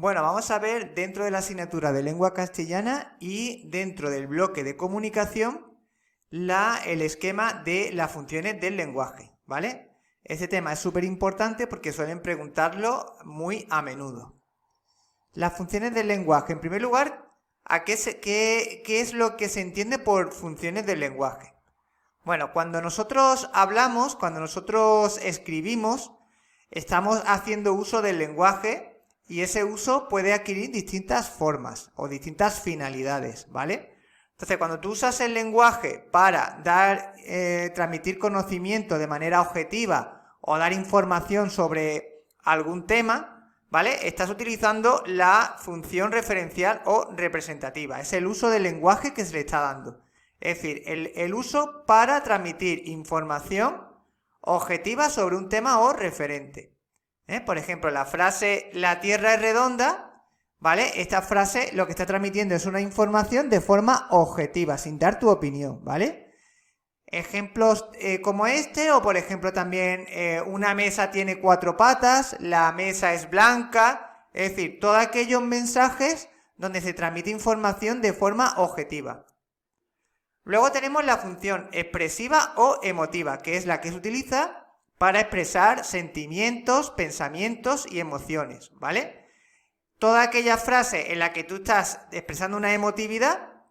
Bueno, vamos a ver dentro de la asignatura de lengua castellana y dentro del bloque de comunicación el esquema de las funciones del lenguaje, ¿vale? Este tema es súper importante porque suelen preguntarlo muy a menudo. Las funciones del lenguaje. En primer lugar, ¿qué es lo que se entiende por funciones del lenguaje? Bueno, cuando nosotros hablamos, cuando nosotros escribimos, estamos haciendo uso del lenguaje y ese uso puede adquirir distintas formas o distintas finalidades, ¿vale? Entonces, cuando tú usas el lenguaje para transmitir conocimiento de manera objetiva o dar información sobre algún tema, ¿vale? Estás utilizando la función referencial o representativa. Es el uso del lenguaje que se le está dando. Es decir, el uso para transmitir información objetiva sobre un tema o referente. Por ejemplo, la frase "la Tierra es redonda", ¿vale? Esta frase lo que está transmitiendo es una información de forma objetiva, sin dar tu opinión, ¿vale? Ejemplos como este, o por ejemplo también una mesa tiene 4 patas, la mesa es blanca, es decir, todos aquellos mensajes donde se transmite información de forma objetiva. Luego tenemos la función expresiva o emotiva, que es la que se utiliza para expresar sentimientos, pensamientos y emociones, ¿vale? Toda aquella frase en la que tú estás expresando una emotividad,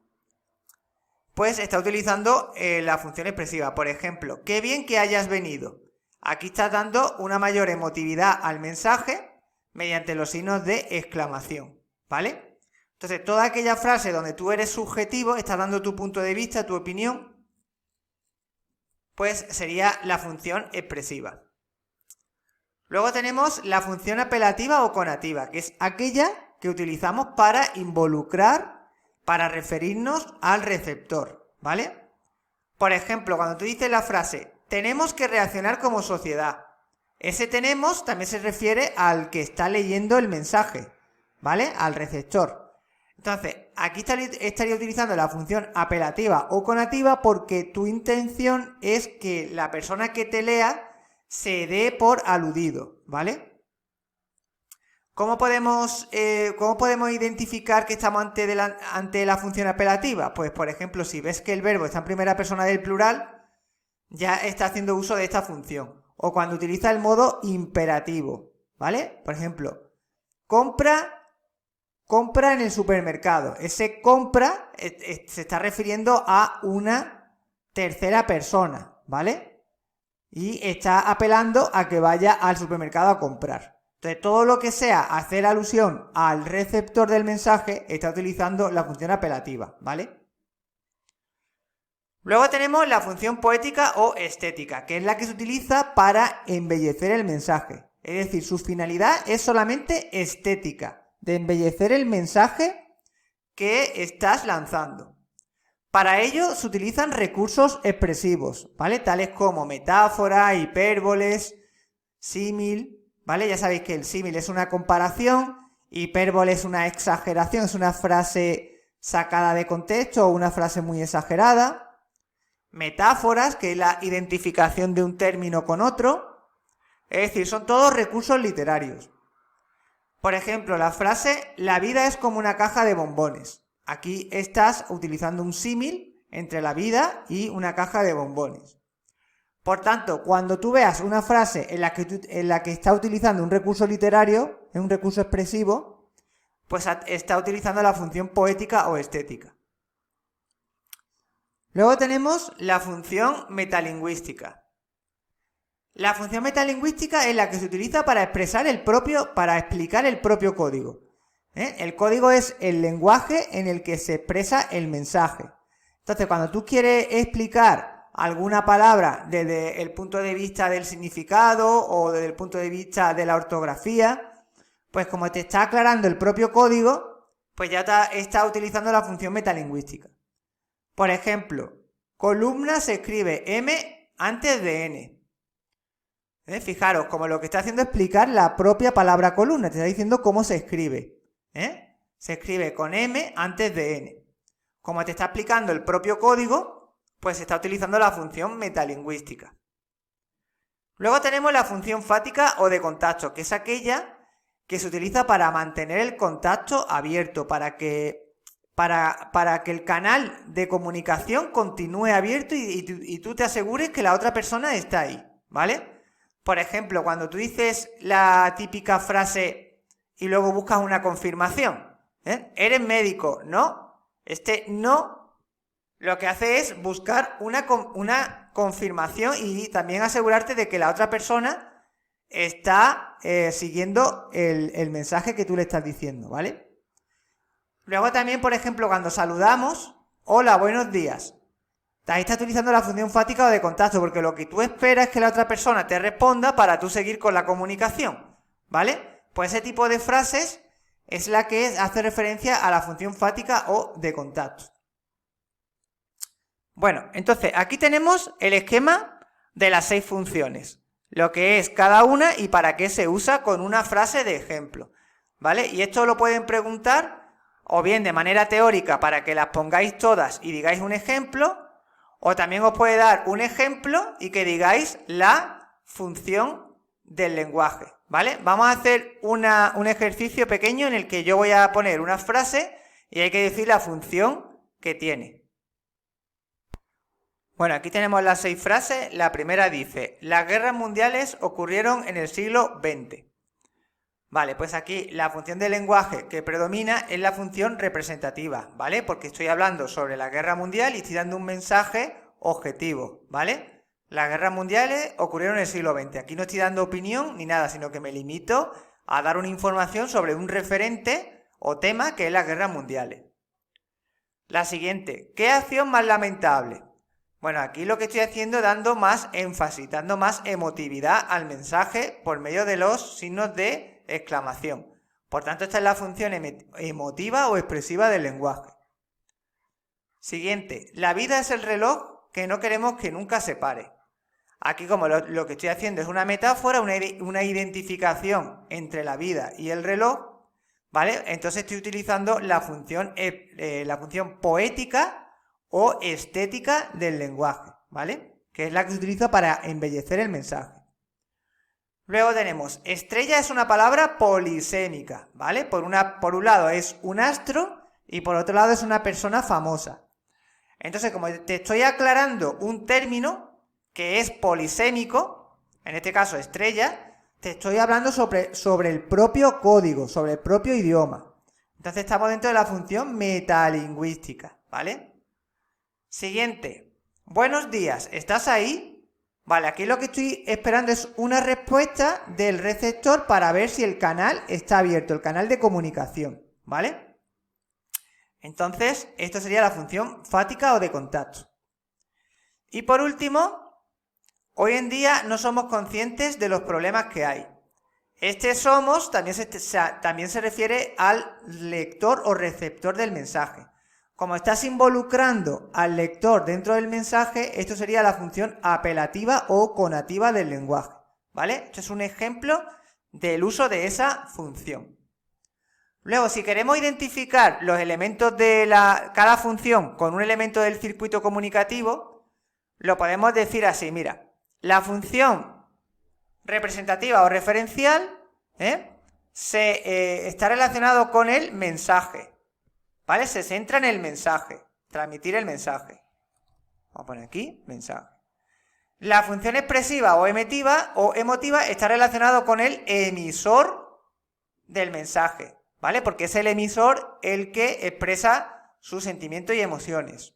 pues está utilizando la función expresiva. Por ejemplo, "qué bien que hayas venido". Aquí estás dando una mayor emotividad al mensaje mediante los signos de exclamación, ¿vale? Entonces, toda aquella frase donde tú eres subjetivo, estás dando tu punto de vista, tu opinión, pues sería la función expresiva. Luego tenemos la función apelativa o conativa, que es aquella que utilizamos para involucrar, para referirnos al receptor, ¿vale? Por ejemplo, cuando tú dices la frase "tenemos que reaccionar como sociedad", ese "tenemos" también se refiere al que está leyendo el mensaje, ¿vale? Al receptor. Entonces, aquí estaría utilizando la función apelativa o conativa porque tu intención es que la persona que te lea se dé por aludido, ¿vale? ¿Cómo podemos identificar que estamos ante la función apelativa? Pues, por ejemplo, si ves que el verbo está en primera persona del plural, ya está haciendo uso de esta función. O cuando utiliza el modo imperativo, ¿vale? Por ejemplo, compra en el supermercado. Ese "compra" se está refiriendo a una tercera persona, ¿vale? Y está apelando a que vaya al supermercado a comprar. Entonces, todo lo que sea hacer alusión al receptor del mensaje está utilizando la función apelativa, ¿vale? Luego tenemos la función poética o estética, que es la que se utiliza para embellecer el mensaje. Es decir, su finalidad es solamente estética, de embellecer el mensaje que estás lanzando. Para ello se utilizan recursos expresivos, ¿vale? Tales como metáfora, hipérboles, símil, ¿vale? Ya sabéis que el símil es una comparación, hipérbole es una exageración, es una frase sacada de contexto o una frase muy exagerada. Metáforas, que es la identificación de un término con otro. Es decir, son todos recursos literarios. Por ejemplo, la frase "la vida es como una caja de bombones". Aquí estás utilizando un símil entre la vida y una caja de bombones. Por tanto, cuando tú veas una frase en la que está utilizando un recurso literario, un recurso expresivo, pues está utilizando la función poética o estética. Luego tenemos la función metalingüística. La función metalingüística es la que se utiliza para explicar el propio código. El código es el lenguaje en el que se expresa el mensaje. Entonces, cuando tú quieres explicar alguna palabra desde el punto de vista del significado o desde el punto de vista de la ortografía, pues como te está aclarando el propio código, pues ya está utilizando la función metalingüística. Por ejemplo, columna se escribe M antes de N. Fijaros, como lo que está haciendo es explicar la propia palabra columna, te está diciendo cómo se escribe. Se escribe con M antes de N. Como te está explicando el propio código, pues se está utilizando la función metalingüística. Luego tenemos la función fática o de contacto, que es aquella que se utiliza para mantener el contacto abierto, para que el canal de comunicación continúe abierto y tú te asegures que la otra persona está ahí, ¿vale? Por ejemplo, cuando tú dices la típica frase y luego buscas una confirmación, ¿eres médico? ¿No? Este no lo que hace es buscar una confirmación y también asegurarte de que la otra persona está siguiendo el mensaje que tú le estás diciendo, ¿vale? Luego también, por ejemplo, cuando saludamos, hola, buenos días. Ahí está utilizando la función fática o de contacto, porque lo que tú esperas es que la otra persona te responda para tú seguir con la comunicación, ¿vale? Pues ese tipo de frases es la que hace referencia a la función fática o de contacto. Bueno, entonces aquí tenemos el esquema de las 6 funciones, lo que es cada una y para qué se usa con una frase de ejemplo, ¿vale? Y esto lo pueden preguntar o bien de manera teórica para que las pongáis todas y digáis un ejemplo, o también os puede dar un ejemplo y que digáis la función del lenguaje, ¿vale? Vamos a hacer un ejercicio pequeño en el que yo voy a poner una frase y hay que decir la función que tiene. Bueno, aquí tenemos las 6 frases. La primera dice, las guerras mundiales ocurrieron en el siglo XX. Vale, pues aquí la función del lenguaje que predomina es la función representativa, ¿vale? Porque estoy hablando sobre la guerra mundial y estoy dando un mensaje objetivo, ¿vale? Las guerras mundiales ocurrieron en el siglo XX. Aquí no estoy dando opinión ni nada, sino que me limito a dar una información sobre un referente o tema que es las guerras mundiales. La siguiente, ¿qué acción más lamentable? Bueno, aquí lo que estoy haciendo es dando más énfasis, dando más emotividad al mensaje por medio de los signos de exclamación. Por tanto, esta es la función emotiva o expresiva del lenguaje. Siguiente, la vida es el reloj que no queremos que nunca se pare. Aquí, como lo que estoy haciendo es una metáfora, una identificación entre la vida y el reloj, ¿vale? Entonces estoy utilizando la función poética o estética del lenguaje, ¿vale? Que es la que se utiliza para embellecer el mensaje. Luego tenemos, estrella es una palabra polisémica, ¿vale? Por un lado es un astro y por otro lado es una persona famosa. Entonces, como te estoy aclarando un término que es polisémico, en este caso estrella, te estoy hablando sobre el propio código, sobre el propio idioma. Entonces estamos dentro de la función metalingüística, ¿vale? Siguiente, buenos días, ¿estás ahí? Vale, aquí lo que estoy esperando es una respuesta del receptor para ver si el canal está abierto, el canal de comunicación, ¿vale? Entonces, esto sería la función fática o de contacto. Y por último, hoy en día no somos conscientes de los problemas que hay. Este somos también se refiere al lector o receptor del mensaje. Como estás involucrando al lector dentro del mensaje, esto sería la función apelativa o conativa del lenguaje, ¿vale? Este es un ejemplo del uso de esa función. Luego, si queremos identificar los elementos de cada función con un elemento del circuito comunicativo, lo podemos decir así, mira, la función representativa o referencial está relacionado con el mensaje, ¿vale? Se centra en el mensaje, transmitir el mensaje. Vamos a poner aquí, mensaje. La función expresiva o emotiva está relacionado con el emisor del mensaje, ¿vale? Porque es el emisor el que expresa sus sentimientos y emociones.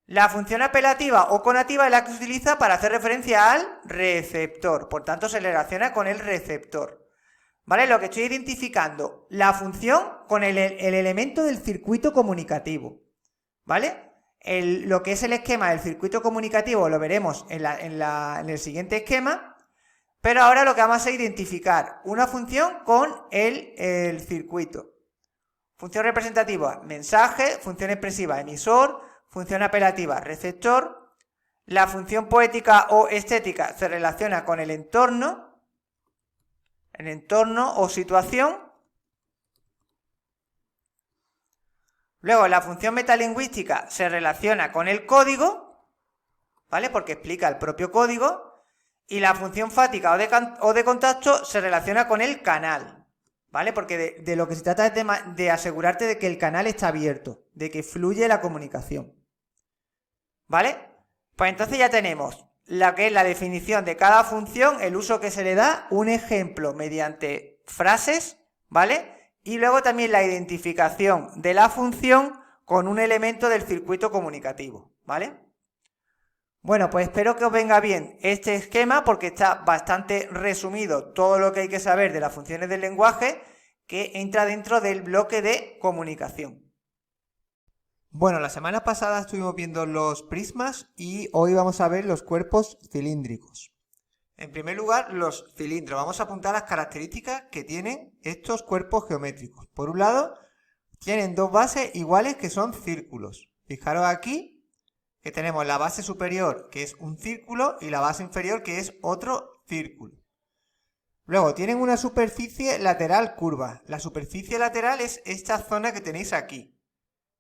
La función apelativa o conativa es la que se utiliza para hacer referencia al receptor, por tanto se relaciona con el receptor. ¿Vale? Lo que estoy identificando, la función con el elemento del circuito comunicativo, ¿vale? Lo que es el esquema del circuito comunicativo lo veremos en el siguiente esquema, pero ahora lo que vamos a identificar una función con el circuito. Función representativa, mensaje, función expresiva, emisor, función apelativa, receptor. La función poética o estética se relaciona con el entorno o situación. Luego la función metalingüística se relaciona con el código, ¿vale? Porque explica el propio código. Y la función fática o de contacto se relaciona con el canal, ¿vale? ¿vale? Porque de lo que se trata es de asegurarte de que el canal está abierto, de que fluye la comunicación, ¿vale? Pues entonces ya tenemos la que es la definición de cada función, el uso que se le da, un ejemplo mediante frases, ¿vale? Y luego también la identificación de la función con un elemento del circuito comunicativo, ¿vale? Bueno, pues espero que os venga bien este esquema porque está bastante resumido todo lo que hay que saber de las funciones del lenguaje que entra dentro del bloque de comunicación. Bueno, la semana pasada estuvimos viendo los prismas y hoy vamos a ver los cuerpos cilíndricos. En primer lugar, los cilindros. Vamos a apuntar las características que tienen estos cuerpos geométricos. Por un lado, tienen dos bases iguales que son círculos. Fijaros aquí que tenemos la base superior, que es un círculo, y la base inferior, que es otro círculo. Luego, tienen una superficie lateral curva. La superficie lateral es esta zona que tenéis aquí,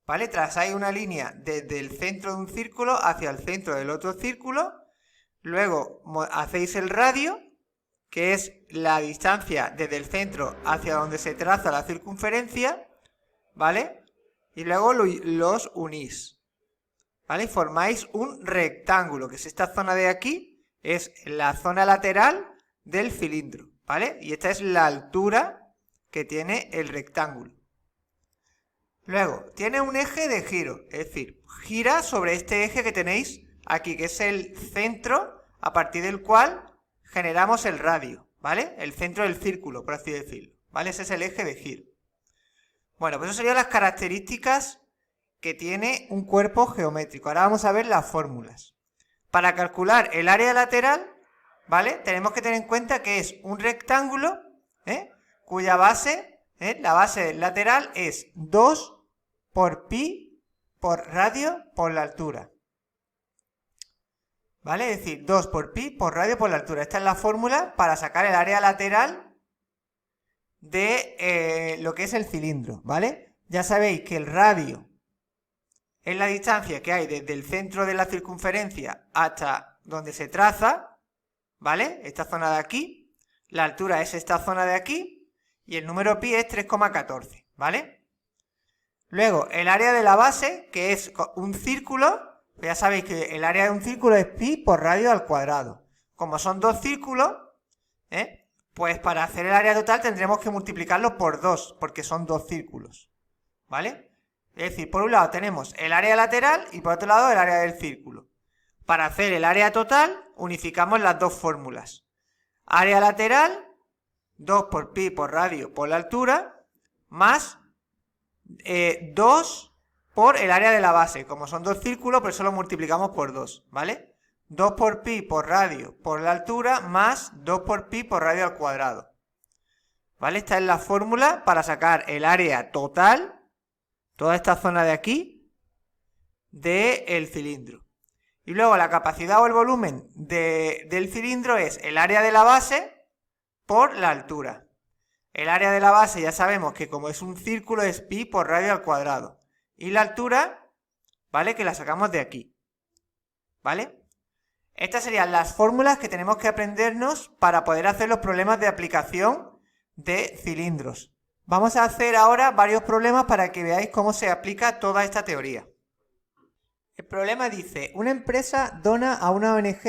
¿vale? Trazáis una línea desde el centro de un círculo hacia el centro del otro círculo. Luego, hacéis el radio, que es la distancia desde el centro hacia donde se traza la circunferencia, ¿vale? Y luego los unís, ¿vale? Y formáis un rectángulo, que es esta zona de aquí, es la zona lateral del cilindro, ¿vale? Y esta es la altura que tiene el rectángulo. Luego, tiene un eje de giro, es decir, gira sobre este eje que tenéis aquí, que es el centro a partir del cual generamos el radio, ¿vale? El centro del círculo, por así decirlo, ¿vale? Ese es el eje de giro. Bueno, pues eso serían las características que tiene un cuerpo geométrico. Ahora vamos a ver las fórmulas. Para calcular el área lateral, ¿vale? Tenemos que tener en cuenta que es un rectángulo, cuya base, la base lateral es 2 por pi por radio por la altura, ¿vale? Es decir, 2 por pi por radio por la altura. Esta es la fórmula para sacar el área lateral de lo que es el cilindro, ¿vale? Ya sabéis que el radio es la distancia que hay desde el centro de la circunferencia hasta donde se traza, ¿vale? Esta zona de aquí. La altura es esta zona de aquí. Y el número pi es 3,14, ¿vale? Luego, el área de la base, que es un círculo. Ya sabéis que el área de un círculo es pi por radio al cuadrado. Como son dos círculos, pues para hacer el área total tendremos que multiplicarlo por 2, porque son dos círculos, ¿vale? Es decir, por un lado tenemos el área lateral y por otro lado el área del círculo. Para hacer el área total, unificamos las dos fórmulas. Área lateral, 2 por pi por radio por la altura, más 2 por el área de la base. Como son dos círculos, por eso lo multiplicamos por 2, ¿vale? 2 por pi por radio por la altura, más 2 por pi por radio al cuadrado. ¿Vale? Esta es la fórmula para sacar el área total, toda esta zona de aquí, del cilindro. Y luego la capacidad o el volumen del cilindro es el área de la base por la altura. El área de la base ya sabemos que como es un círculo es pi por radio al cuadrado. Y la altura, ¿vale? Que la sacamos de aquí, ¿vale? Estas serían las fórmulas que tenemos que aprendernos para poder hacer los problemas de aplicación de cilindros. Vamos a hacer ahora varios problemas para que veáis cómo se aplica toda esta teoría. El problema dice, una empresa dona a una ONG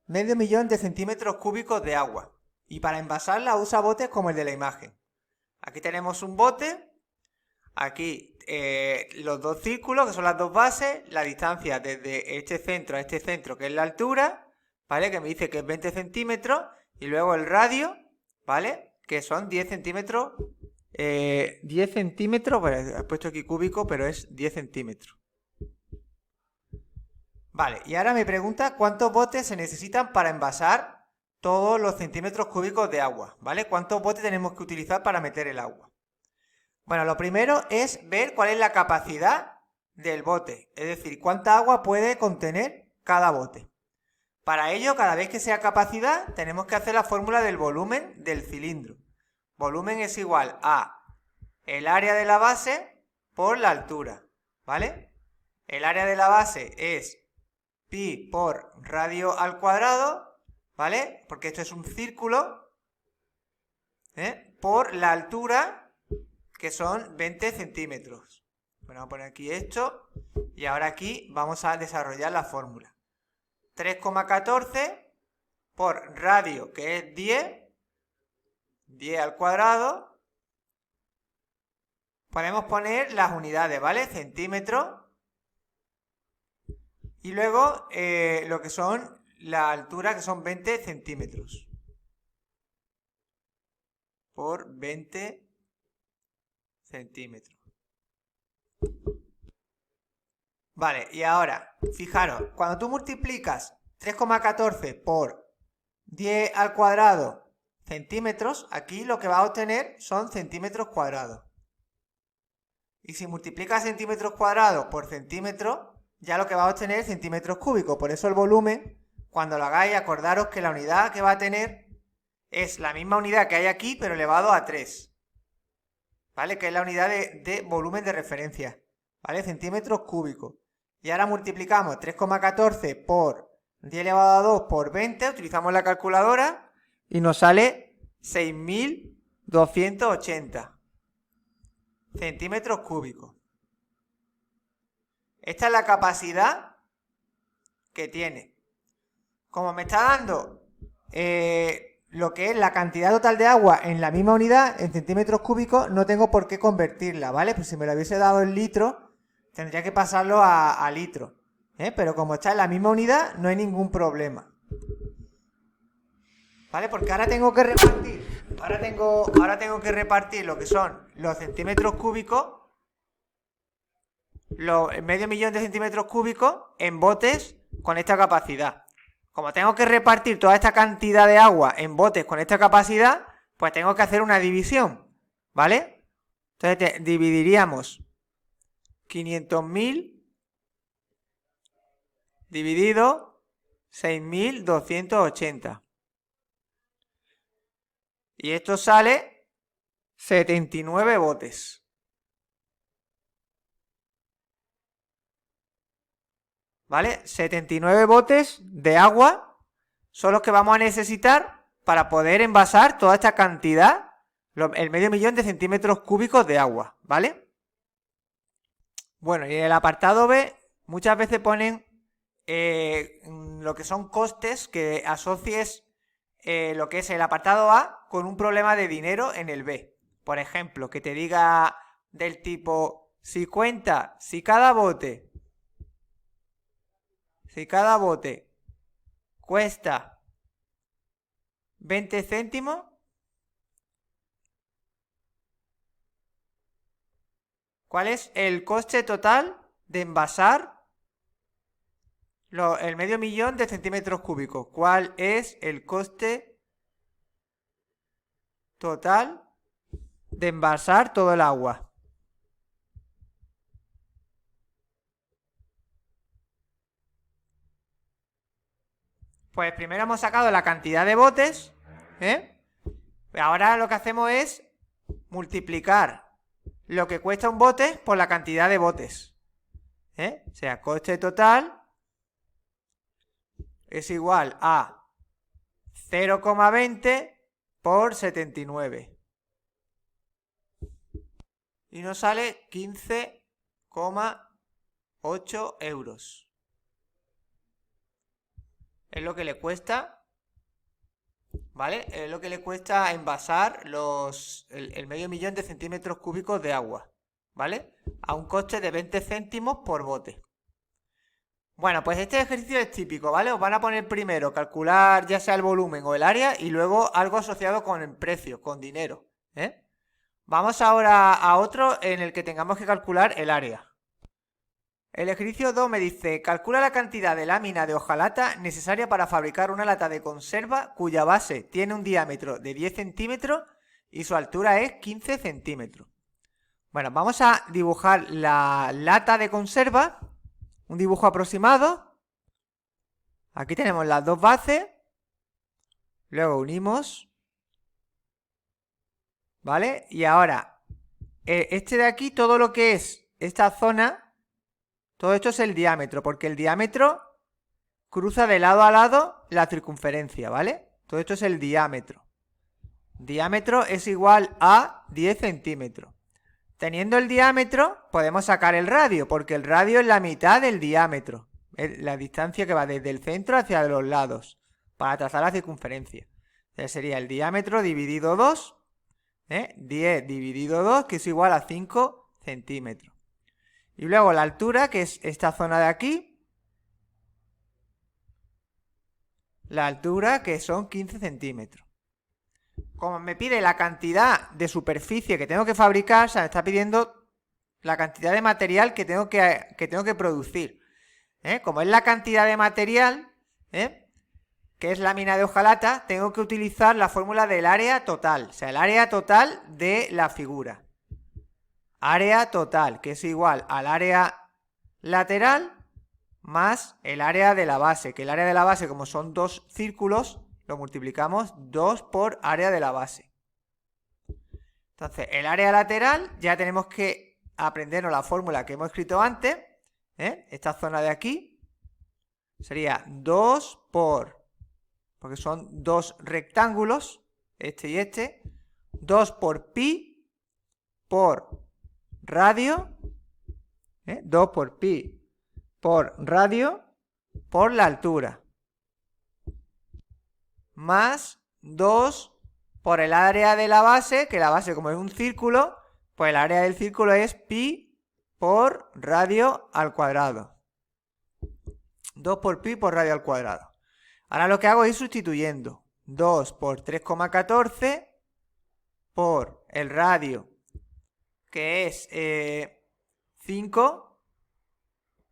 500.000 de centímetros cúbicos de agua y para envasarla usa botes como el de la imagen. Aquí tenemos un bote, aquí los dos círculos que son las dos bases, la distancia desde este centro a este centro que es la altura, ¿vale? Que me dice que es 20 centímetros y luego el radio, ¿vale? Que son 10 centímetros. 10 centímetros, bueno, he puesto aquí cúbico, pero es 10 centímetros. Vale, y ahora me pregunta cuántos botes se necesitan para envasar todos los centímetros cúbicos de agua, ¿vale? ¿Cuántos botes tenemos que utilizar para meter el agua? Bueno, lo primero es ver cuál es la capacidad del bote, es decir, cuánta agua puede contener cada bote. Para ello, cada vez que sea capacidad, tenemos que hacer la fórmula del volumen del cilindro. Volumen es igual a el área de la base por la altura, ¿vale? El área de la base es pi por radio al cuadrado, ¿vale? Porque esto es un círculo, por la altura, que son 20 centímetros. Bueno, vamos a poner aquí esto y ahora aquí vamos a desarrollar la fórmula. 3,14 por radio, que es 10 al cuadrado. Podemos poner las unidades, ¿vale? Centímetros. Y luego lo que son la altura, que son 20 centímetros. Por 20 centímetros. Vale, y ahora, fijaros, cuando tú multiplicas 3,14 por 10 al cuadrado centímetros, aquí lo que vas a obtener son centímetros cuadrados. Y si multiplicas centímetros cuadrados por centímetros, ya lo que vas a obtener es centímetros cúbicos. Por eso el volumen, cuando lo hagáis, acordaros que la unidad que va a tener es la misma unidad que hay aquí, pero elevado a 3. ¿Vale? Que es la unidad de volumen de referencia. ¿Vale? Centímetros cúbicos. Y ahora multiplicamos 3,14 por 10 elevado a 2 por 20, utilizamos la calculadora y nos sale 6.280 centímetros cúbicos. Esta es la capacidad que tiene. Como me está dando lo que es la cantidad total de agua en la misma unidad, en centímetros cúbicos, no tengo por qué convertirla, ¿vale? Pues si me lo hubiese dado en litros, tendría que pasarlo a litros. Pero como está en la misma unidad, no hay ningún problema. ¿Vale? Porque ahora tengo que repartir. Ahora tengo que repartir lo que son los centímetros cúbicos, medio millón de centímetros cúbicos en botes con esta capacidad. Como tengo que repartir toda esta cantidad de agua en botes con esta capacidad, pues tengo que hacer una división, ¿vale? Entonces dividiríamos 500.000 dividido 6.280. Y esto sale 79 botes. ¿Vale? 79 botes de agua son los que vamos a necesitar para poder envasar toda esta cantidad, el medio millón de centímetros cúbicos de agua, ¿vale? Bueno, y en el apartado B muchas veces ponen lo que son costes, que asocies lo que es el apartado A con un problema de dinero en el B. Por ejemplo, que te diga del tipo, si cada bote cuesta 20 céntimos, ¿cuál es el coste total de envasar el medio millón de centímetros cúbicos? ¿Cuál es el coste total de envasar todo el agua? Pues primero hemos sacado la cantidad de botes, Ahora lo que hacemos es multiplicar lo que cuesta un bote por la cantidad de botes, O sea, coste total es igual a 0,20 por 79. Y nos sale 15,8 euros. Es lo que le cuesta, ¿vale? Es lo que le cuesta envasar el medio millón de centímetros cúbicos de agua, ¿vale? A un coste de 20 céntimos por bote. Bueno, pues este ejercicio es típico, ¿vale? Os van a poner primero calcular ya sea el volumen o el área y luego algo asociado con el precio, con dinero, Vamos ahora a otro en el que tengamos que calcular el área. El ejercicio 2 me dice, calcula la cantidad de lámina de hojalata necesaria para fabricar una lata de conserva cuya base tiene un diámetro de 10 centímetros y su altura es 15 centímetros. Bueno, vamos a dibujar la lata de conserva, un dibujo aproximado. Aquí tenemos las dos bases, luego unimos, ¿vale? Y ahora, este de aquí, todo lo que es esta zona, todo esto es el diámetro, porque el diámetro cruza de lado a lado la circunferencia, ¿vale? Todo esto es el diámetro. Diámetro es igual a 10 centímetros. Teniendo el diámetro, podemos sacar el radio, porque el radio es la mitad del diámetro. Es la distancia que va desde el centro hacia los lados, para trazar la circunferencia. Entonces sería el diámetro dividido 2, 10 dividido 2, que es igual a 5 centímetros. Y luego la altura, que es esta zona de aquí. La altura, que son 15 centímetros. Como me pide la cantidad de superficie que tengo que fabricar, o sea, me está pidiendo la cantidad de material que tengo que producir. Como es la cantidad de material, que es lámina de hojalata, tengo que utilizar la fórmula del área total, o sea, el área total de la figura. Área total, que es igual al área lateral más el área de la base, que el área de la base, como son dos círculos, lo multiplicamos 2 por área de la base. Entonces, el área lateral, ya tenemos que aprendernos la fórmula que hemos escrito antes, esta zona de aquí, sería 2 porque son dos rectángulos, este y este, 2 por pi por radio, 2 por pi por radio por la altura, más 2 por el área de la base, que la base como es un círculo, pues el área del círculo es pi por radio al cuadrado. 2 por pi por radio al cuadrado. Ahora lo que hago es ir sustituyendo. 2 por 3,14 por el radio, que es 5,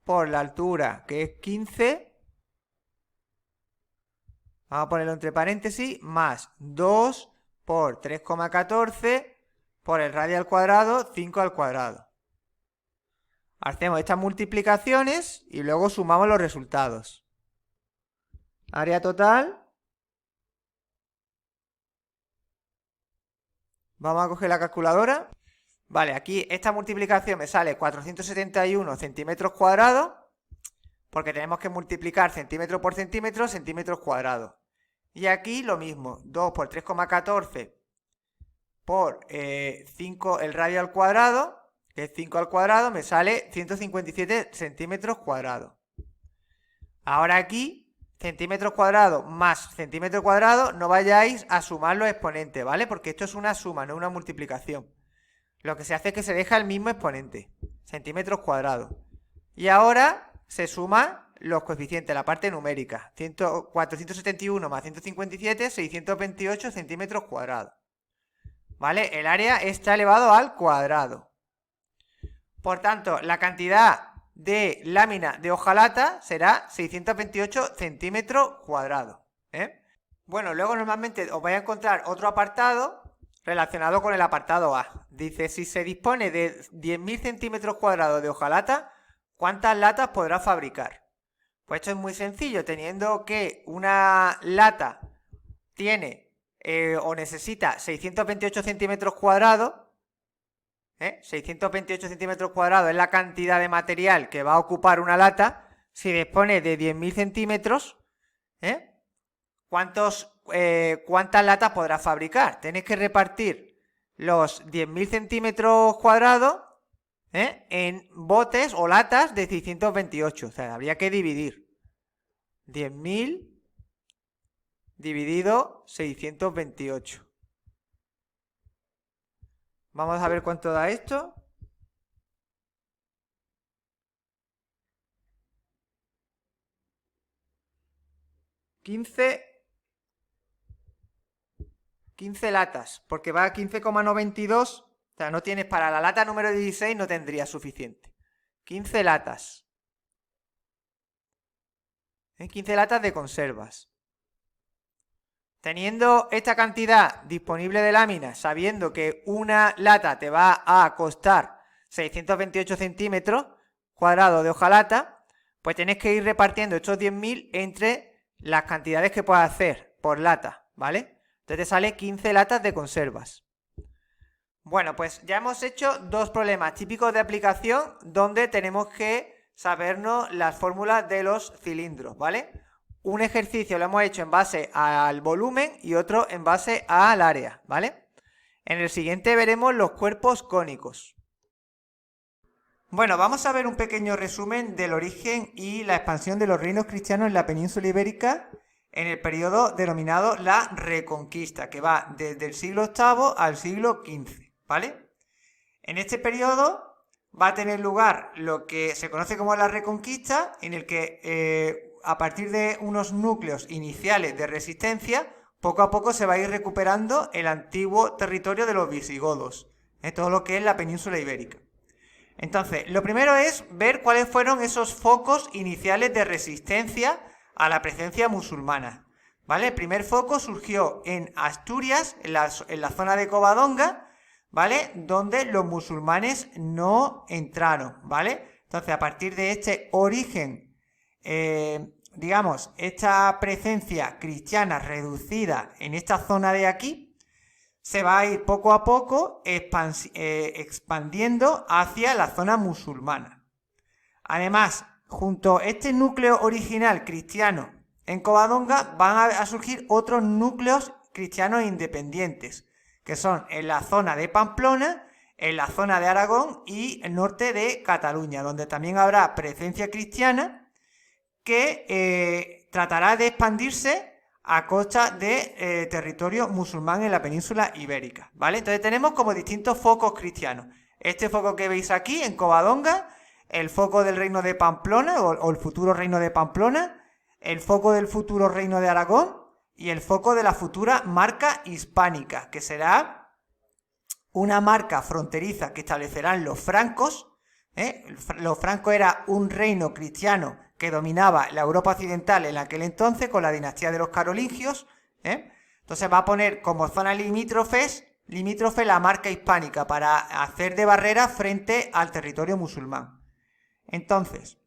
por la altura, que es 15. Vamos a ponerlo entre paréntesis, más 2 por 3,14 por el radio al cuadrado, 5 al cuadrado. Hacemos estas multiplicaciones y luego sumamos los resultados. Área total. Vamos a coger la calculadora. Vale, aquí esta multiplicación me sale 471 centímetros cuadrados, porque tenemos que multiplicar centímetro por centímetro, centímetros cuadrados. Y aquí lo mismo, 2 por 3,14 por 5 el radio al cuadrado, que es 5 al cuadrado, me sale 157 centímetros cuadrados. Ahora aquí, centímetros cuadrados más centímetro cuadrado, no vayáis a sumar los exponentes, ¿vale? Porque esto es una suma, no una multiplicación. Lo que se hace es que se deja el mismo exponente, centímetros cuadrados. Y ahora se suman los coeficientes, la parte numérica. 471 más 157, 628 centímetros cuadrados. ¿Vale? El área está elevado al cuadrado. Por tanto, la cantidad de lámina de hojalata será 628 centímetros cuadrados. Bueno, luego normalmente os vais a encontrar otro apartado relacionado con el apartado A. Dice, si se dispone de 10.000 centímetros cuadrados de hojalata, ¿cuántas latas podrá fabricar? Pues esto es muy sencillo, teniendo que una lata tiene o necesita 628 centímetros cuadrados, 628 centímetros cuadrados es la cantidad de material que va a ocupar una lata. Si dispone de 10.000 centímetros, ¿cuántas latas podrá fabricar? Tenéis que repartir los 10.000 centímetros cuadrados en botes o latas de 628. O sea, habría que dividir 10.000 dividido 628. Vamos a ver cuánto da esto. 15 latas, porque va a 15,92. O sea, no tienes para la lata número 16, no tendría suficiente. 15 latas. 15 latas de conservas. Teniendo esta cantidad disponible de láminas, sabiendo que una lata te va a costar 628 centímetros cuadrados de hojalata, pues tienes que ir repartiendo estos 10.000 entre las cantidades que puedas hacer por lata, ¿vale? Entonces te sale 15 latas de conservas. Bueno, pues ya hemos hecho dos problemas típicos de aplicación donde tenemos que sabernos las fórmulas de los cilindros, ¿vale? un ejercicio lo hemos hecho en base al volumen y otro en base al área, ¿vale? En el siguiente veremos los cuerpos cónicos. Bueno, vamos a ver un pequeño resumen del origen y la expansión de los reinos cristianos en la península ibérica en el periodo denominado la Reconquista, que va desde el siglo VIII al siglo XV, ¿vale? En este periodo va a tener lugar lo que se conoce como la Reconquista, en el que a partir de unos núcleos iniciales de resistencia, poco a poco se va a ir recuperando el antiguo territorio de los visigodos, todo lo que es la península ibérica. Entonces, lo primero es ver cuáles fueron esos focos iniciales de resistencia a la presencia musulmana, ¿vale? El primer foco surgió en Asturias, en la zona de Covadonga, ¿vale? Donde los musulmanes no entraron, ¿vale? Entonces, a partir de este origen, digamos, esta presencia cristiana reducida en esta zona de aquí, se va a ir poco a poco expandiendo hacia la zona musulmana. Además, junto a este núcleo original cristiano en Covadonga van a surgir otros núcleos cristianos independientes, que son en la zona de Pamplona, en la zona de Aragón y el norte de Cataluña, donde también habrá presencia cristiana que tratará de expandirse a costa de territorio musulmán en la península ibérica, ¿vale? Entonces tenemos como distintos focos cristianos. Este foco que veis aquí en Covadonga, el foco del reino de Pamplona o el futuro reino de Pamplona, el foco del futuro reino de Aragón y el foco de la futura marca hispánica, que será una marca fronteriza que establecerán los francos. Los francos era un reino cristiano que dominaba la Europa occidental en aquel entonces con la dinastía de los carolingios. Entonces va a poner como zona limítrofe la marca hispánica para hacer de barrera frente al territorio musulmán. Entonces,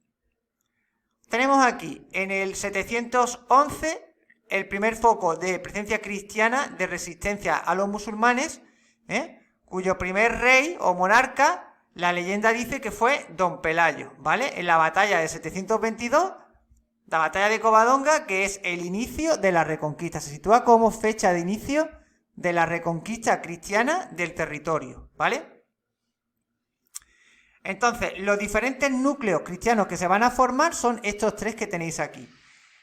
tenemos aquí en el 711 el primer foco de presencia cristiana de resistencia a los musulmanes, cuyo primer rey o monarca, la leyenda dice que fue Don Pelayo, ¿vale? En la batalla de 722, la batalla de Covadonga, que es el inicio de la Reconquista. Se sitúa como fecha de inicio de la reconquista cristiana del territorio, ¿vale? Entonces, los diferentes núcleos cristianos que se van a formar son estos tres que tenéis aquí.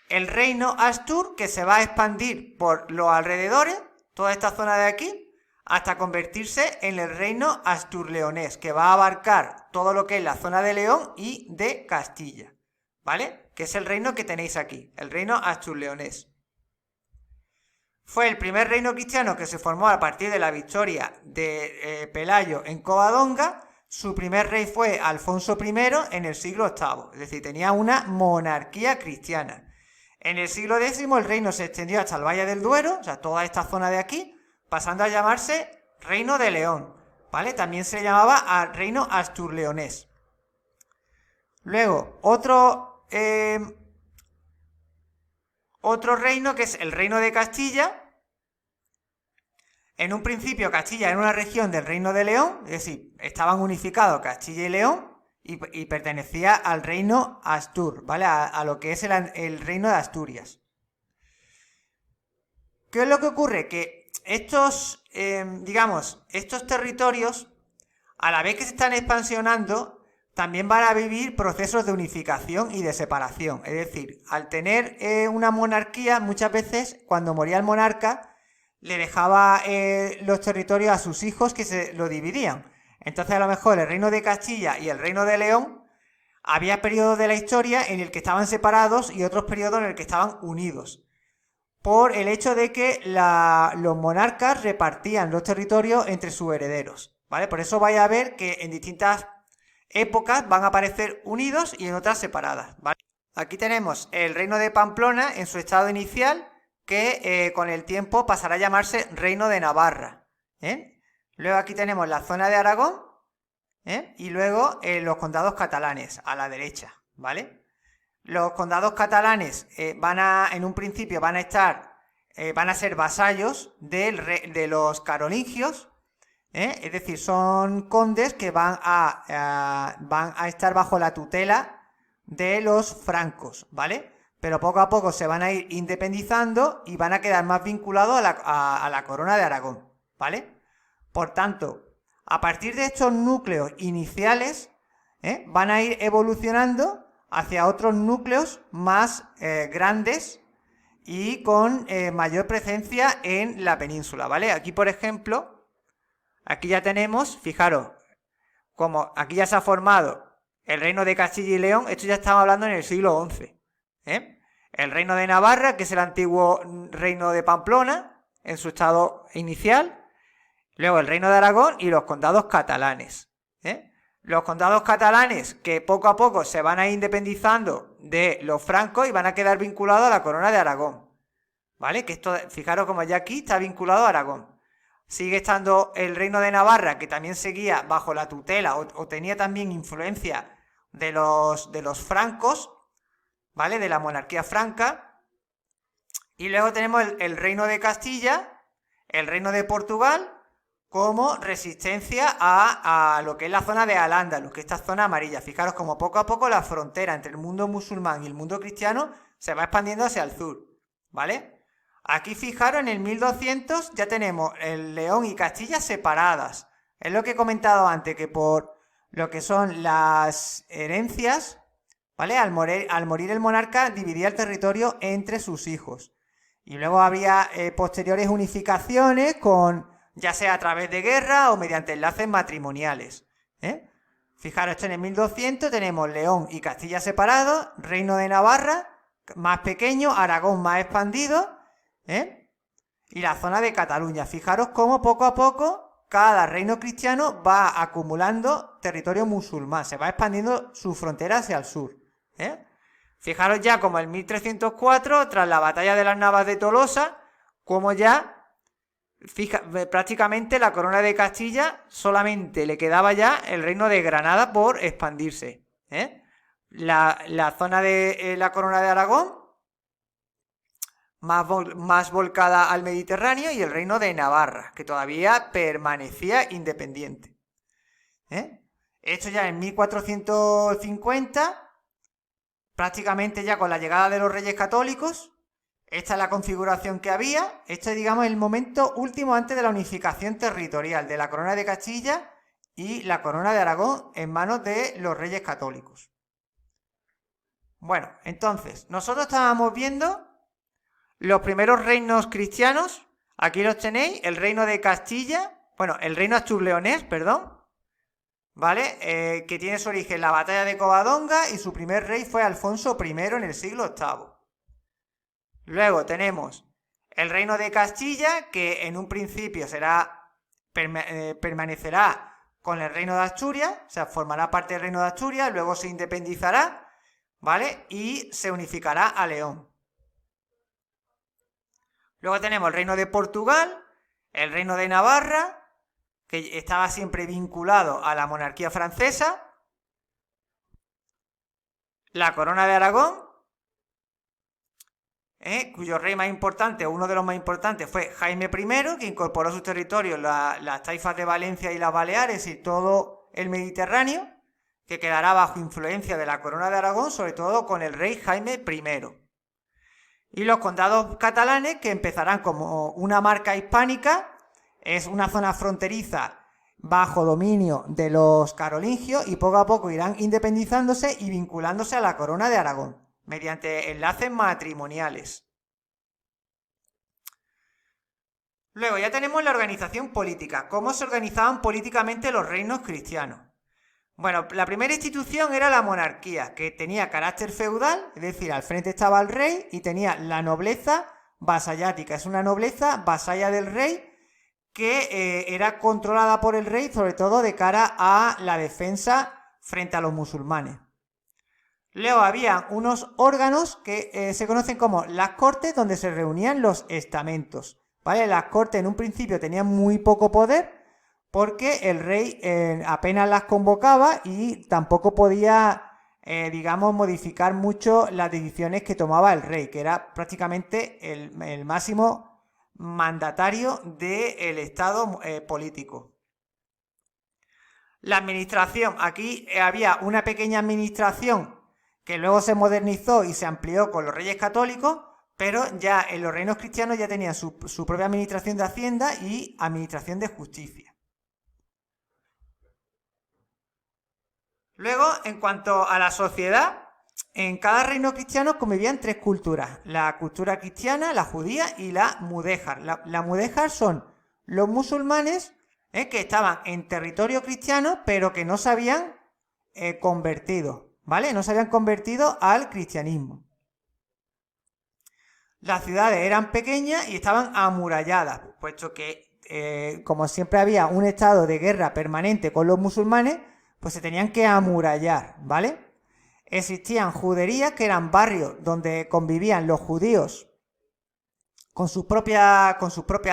El reino Astur, que se va a expandir por los alrededores, toda esta zona de aquí, hasta convertirse en el reino astur-leonés, que va a abarcar todo lo que es la zona de León y de Castilla, ¿vale? Que es el reino que tenéis aquí, el reino astur-leonés. Fue el primer reino cristiano que se formó a partir de la victoria de Pelayo en Covadonga. Su primer rey fue Alfonso I en el siglo VIII, es decir, tenía una monarquía cristiana. En el siglo X el reino se extendió hasta el Valle del Duero, o sea, toda esta zona de aquí, pasando a llamarse Reino de León, ¿vale? También se llamaba Reino Astur-Leonés. Luego, otro reino que es el Reino de Castilla. En un principio Castilla era una región del Reino de León, es decir, estaban unificados Castilla y León y pertenecía al Reino Astur, ¿vale? A lo que es el Reino de Asturias. ¿Qué es lo que ocurre? Que estos territorios, a la vez que se están expansionando, también van a vivir procesos de unificación y de separación. Es decir, al tener una monarquía, muchas veces, cuando moría el monarca, le dejaba los territorios a sus hijos que se lo dividían. Entonces, a lo mejor, el reino de Castilla y el reino de León, había periodos de la historia en el que estaban separados y otros periodos en el que estaban unidos, por el hecho de que los monarcas repartían los territorios entre sus herederos, ¿vale? Por eso vais a ver que en distintas épocas van a aparecer unidos y en otras separadas, ¿vale? Aquí tenemos el reino de Pamplona en su estado inicial, que con el tiempo pasará a llamarse Reino de Navarra, Luego aquí tenemos la zona de Aragón, y luego los condados catalanes a la derecha, ¿vale? Los condados catalanes en un principio van a ser vasallos de los carolingios, es decir, son condes que van a estar bajo la tutela de los francos, ¿vale? pero poco a poco se van a ir independizando y van a quedar más vinculados a la corona de Aragón, ¿vale? Por tanto, a partir de estos núcleos iniciales, van a ir evolucionando hacia otros núcleos más grandes y con mayor presencia en la península, ¿vale? Aquí, por ejemplo, aquí ya tenemos, fijaros, como aquí ya se ha formado el reino de Castilla y León, esto ya estamos hablando en el siglo XI, El reino de Navarra, que es el antiguo reino de Pamplona, en su estado inicial, luego el reino de Aragón y los condados catalanes, Los condados catalanes que poco a poco se van a ir independizando de los francos y van a quedar vinculados a la corona de Aragón, ¿vale? Que esto, fijaros como ya aquí está vinculado a Aragón. Sigue estando el reino de Navarra, que también seguía bajo la tutela o tenía también influencia de los francos, ¿vale? De la monarquía franca. Y luego tenemos el reino de Castilla, el reino de Portugal, como resistencia a lo que es la zona de Al-Ándalus, que es esta zona amarilla. Fijaros como poco a poco la frontera entre el mundo musulmán y el mundo cristiano se va expandiendo hacia el sur, ¿vale? Aquí fijaros, en el 1200 ya tenemos el León y Castilla separadas. Es lo que he comentado antes, que por lo que son las herencias, ¿vale? Al morir el monarca dividía el territorio entre sus hijos. Y luego había posteriores unificaciones ya sea a través de guerra o mediante enlaces matrimoniales. Fijaros, esto en el 1200 tenemos León y Castilla separados, Reino de Navarra más pequeño, Aragón más expandido, y la zona de Cataluña. Fijaros cómo poco a poco cada reino cristiano va acumulando territorio musulmán, se va expandiendo su frontera hacia el sur. Fijaros ya como en 1304, tras la batalla de las Navas de Tolosa, como ya prácticamente la corona de Castilla solamente le quedaba ya el reino de Granada por expandirse. La zona de la corona de Aragón más volcada al Mediterráneo, y el reino de Navarra, que todavía permanecía independiente. Esto ya en 1450, prácticamente ya con la llegada de los Reyes Católicos. Esta es la configuración que había. Este es, digamos, el momento último antes de la unificación territorial de la corona de Castilla y la corona de Aragón en manos de los Reyes Católicos. Bueno, entonces, nosotros estábamos viendo los primeros reinos cristianos. Aquí los tenéis, el reino de Castilla, bueno, el reino asturleonés, perdón, ¿vale? Que tiene su origen en la batalla de Covadonga y su primer rey fue Alfonso I en el siglo VIII. Luego tenemos el reino de Castilla, que en un principio permanecerá con el reino de Asturias, o sea, formará parte del reino de Asturias, luego se independizará, ¿vale? Y se unificará a León. Luego tenemos el reino de Portugal, el reino de Navarra, que estaba siempre vinculado a la monarquía francesa, la corona de Aragón, cuyo rey más importante, o uno de los más importantes, fue Jaime I, que incorporó a sus territorios las taifas de Valencia y las Baleares y todo el Mediterráneo, que quedará bajo influencia de la corona de Aragón, sobre todo con el rey Jaime I. Y los condados catalanes, que empezarán como una marca hispánica, es una zona fronteriza bajo dominio de los carolingios, y poco a poco irán independizándose y vinculándose a la corona de Aragón mediante enlaces matrimoniales. Luego ya tenemos la organización política. ¿Cómo se organizaban políticamente los reinos cristianos? Bueno, la primera institución era la monarquía, que tenía carácter feudal, es decir, al frente estaba el rey y tenía la nobleza vasallática. Es una nobleza vasalla del rey que era controlada por el rey, sobre todo de cara a la defensa frente a los musulmanes. Luego había unos órganos que se conocen como las cortes, donde se reunían los estamentos, ¿vale? Las cortes en un principio tenían muy poco poder porque el rey apenas las convocaba y tampoco podía, digamos, modificar mucho las decisiones que tomaba el rey, que era prácticamente el máximo mandatario del estado político. La administración, aquí había una pequeña administración que luego se modernizó y se amplió con los reyes católicos, pero ya en los reinos cristianos ya tenían su propia administración de hacienda y administración de justicia. Luego, en cuanto a la sociedad, en cada reino cristiano convivían tres culturas: la cultura cristiana, la judía y la mudéjar. La mudéjar son los musulmanes que estaban en territorio cristiano, pero que no se habían convertido, ¿vale? No se habían convertido al cristianismo. Las ciudades eran pequeñas y estaban amuralladas, puesto que, como siempre había un estado de guerra permanente con los musulmanes, pues se tenían que amurallar, ¿vale? Existían juderías, que eran barrios donde convivían los judíos con sus propias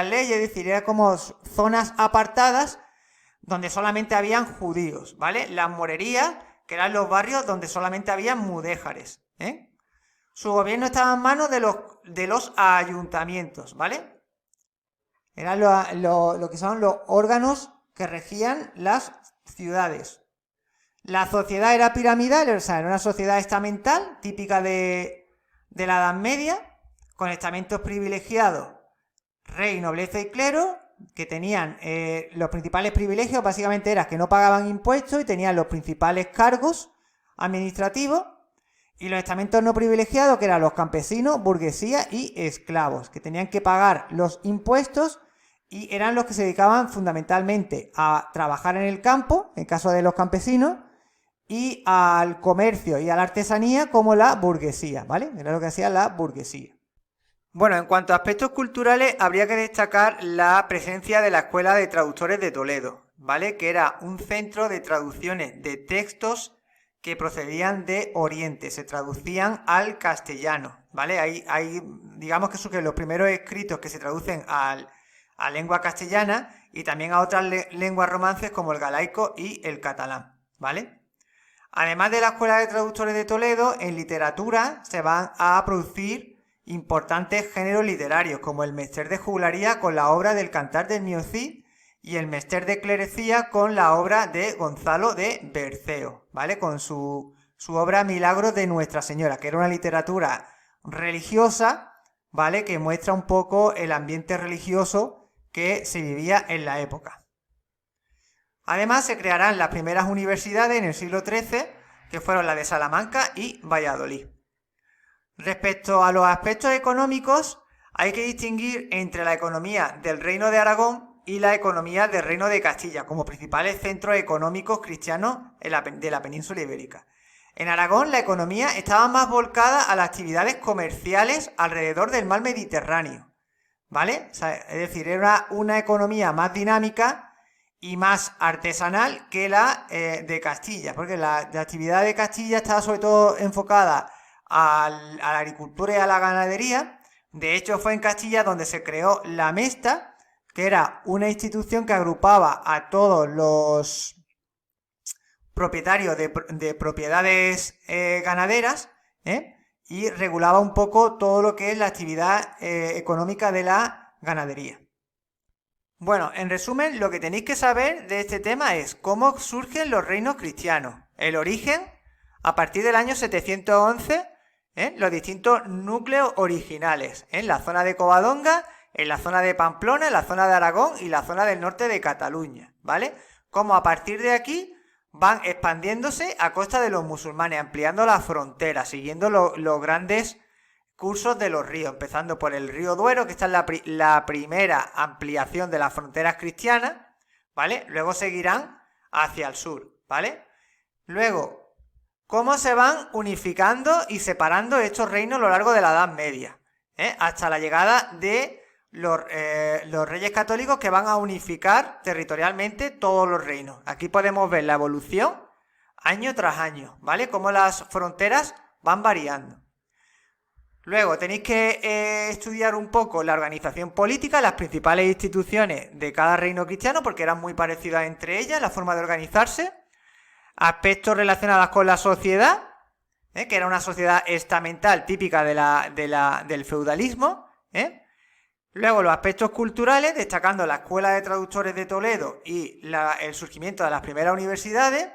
leyes, es decir, eran como zonas apartadas donde solamente habían judíos, ¿vale? Las morerías, que eran los barrios donde solamente habían mudéjares, ¿eh? Su gobierno estaba en manos de los ayuntamientos, ¿vale? Eran lo que son los órganos que regían las ciudades. La sociedad era piramidal, o sea, era una sociedad estamental típica de la Edad Media, con estamentos privilegiados, rey, nobleza y clero, que tenían los principales privilegios, básicamente era que no pagaban impuestos y tenían los principales cargos administrativos, y los estamentos no privilegiados, que eran los campesinos, burguesía y esclavos, que tenían que pagar los impuestos y eran los que se dedicaban fundamentalmente a trabajar en el campo, en caso de los campesinos, y al comercio y a la artesanía como la burguesía, ¿vale? Era lo que hacía la burguesía. Bueno, en cuanto a aspectos culturales, habría que destacar la presencia de la Escuela de Traductores de Toledo, ¿vale? Que era un centro de traducciones de textos que procedían de Oriente, se traducían al castellano, ¿vale? Hay digamos que son los primeros escritos que se traducen a lengua castellana y también a otras lenguas romances como el galaico y el catalán, ¿vale? Además de la Escuela de Traductores de Toledo, en literatura se van a producir importantes géneros literarios, como el Mester de Juglaría con la obra del Cantar del Mío Cid y el Mester de Clerecía con la obra de Gonzalo de Berceo, ¿vale? Con su obra Milagros de Nuestra Señora, que era una literatura religiosa, ¿vale? Que muestra un poco el ambiente religioso que se vivía en la época. Además, se crearán las primeras universidades en el siglo XIII, que fueron la de Salamanca y Valladolid. Respecto a los aspectos económicos, hay que distinguir entre la economía del Reino de Aragón y la economía del Reino de Castilla, como principales centros económicos cristianos de la península ibérica. En Aragón, la economía estaba más volcada a las actividades comerciales alrededor del mar Mediterráneo, ¿vale? O sea, es decir, era una economía más dinámica y más artesanal que la de Castilla, porque la actividad de Castilla estaba sobre todo enfocada a la agricultura y a la ganadería. De hecho, fue en Castilla donde se creó la Mesta, que era una institución que agrupaba a todos los propietarios de propiedades ganaderas, y regulaba un poco todo lo que es la actividad económica de la ganadería. Bueno, en resumen, lo que tenéis que saber de este tema es cómo surgen los reinos cristianos, el origen, a partir del año 711, los distintos núcleos originales, en la zona de Covadonga, en la zona de Pamplona, en la zona de Aragón y la zona del norte de Cataluña, ¿vale? Cómo a partir de aquí van expandiéndose a costa de los musulmanes, ampliando las fronteras, siguiendo los grandes cursos de los ríos, empezando por el río Duero, que esta es la primera ampliación de las fronteras cristianas, ¿vale? Luego seguirán hacia el sur, ¿vale? Luego, cómo se van unificando y separando estos reinos a lo largo de la Edad Media, hasta la llegada de los reyes católicos, que van a unificar territorialmente todos los reinos. Aquí podemos ver la evolución año tras año, ¿vale? Cómo las fronteras van variando. Luego tenéis que estudiar un poco la organización política, las principales instituciones de cada reino cristiano, porque eran muy parecidas entre ellas, la forma de organizarse, aspectos relacionados con la sociedad, que era una sociedad estamental típica del feudalismo, Luego los aspectos culturales, destacando la Escuela de Traductores de Toledo y el surgimiento de las primeras universidades,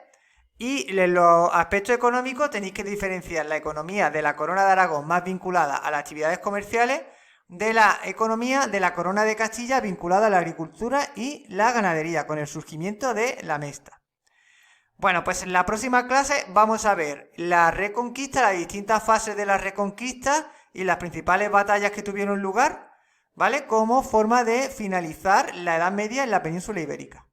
Y en los aspectos económicos tenéis que diferenciar la economía de la Corona de Aragón más vinculada a las actividades comerciales de la economía de la Corona de Castilla vinculada a la agricultura y la ganadería con el surgimiento de la mesta. Bueno, pues en la próxima clase vamos a ver la Reconquista, las distintas fases de la Reconquista y las principales batallas que tuvieron lugar, ¿vale? Como forma de finalizar la Edad Media en la península ibérica.